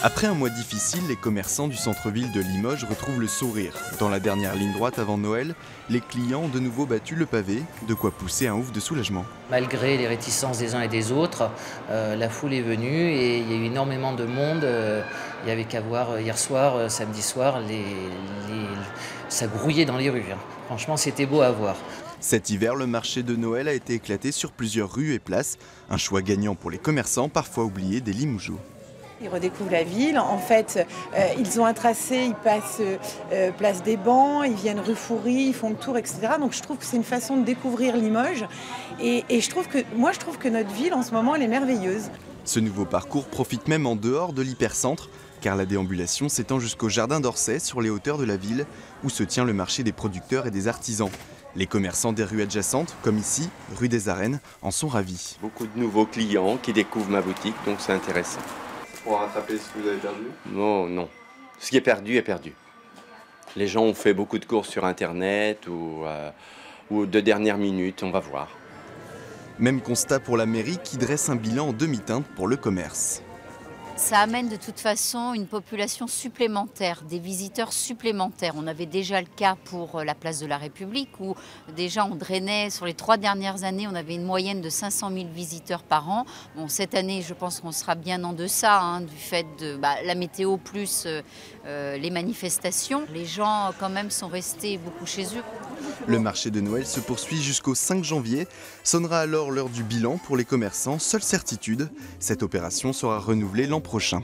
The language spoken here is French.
Après un mois difficile, les commerçants du centre-ville de Limoges retrouvent le sourire. Dans la dernière ligne droite avant Noël, les clients ont de nouveau battu le pavé, de quoi pousser un ouf de soulagement. Malgré les réticences des uns et des autres, la foule est venue et il y a eu énormément de monde. Il n'y avait qu'à voir hier soir, samedi soir, ça grouillait dans les rues. Franchement, c'était beau à voir. Cet hiver, le marché de Noël a été éclaté sur plusieurs rues et places. Un choix gagnant pour les commerçants, parfois oubliés des Limougeaux. Ils redécouvrent la ville. En fait, ils ont un tracé, ils passent place des Bancs, ils viennent rue Fourie, ils font le tour, etc. Donc je trouve que c'est une façon de découvrir Limoges. Et je trouve que notre ville, en ce moment, elle est merveilleuse. Ce nouveau parcours profite même en dehors de l'hypercentre, car la déambulation s'étend jusqu'au jardin d'Orsay, sur les hauteurs de la ville, où se tient le marché des producteurs et des artisans. Les commerçants des rues adjacentes, comme ici, rue des Arènes, en sont ravis. Beaucoup de nouveaux clients qui découvrent ma boutique, donc c'est intéressant. Pour rattraper ce que vous avez perdu? Non, non. Ce qui est perdu est perdu. Les gens ont fait beaucoup de courses sur Internet ou de dernière minute, on va voir. Même constat pour la mairie qui dresse un bilan en demi-teinte pour le commerce. Ça amène de toute façon une population supplémentaire, des visiteurs supplémentaires. On avait déjà le cas pour la place de la République où déjà on drainait, sur les 3 dernières années, on avait une moyenne de 500 000 visiteurs par an. Bon, cette année, je pense qu'on sera bien en deçà du fait de la météo plus les manifestations. Les gens quand même sont restés beaucoup chez eux. Le marché de Noël se poursuit jusqu'au 5 janvier. Sonnera alors l'heure du bilan pour les commerçants. Seule certitude, cette opération sera renouvelée l'an prochain.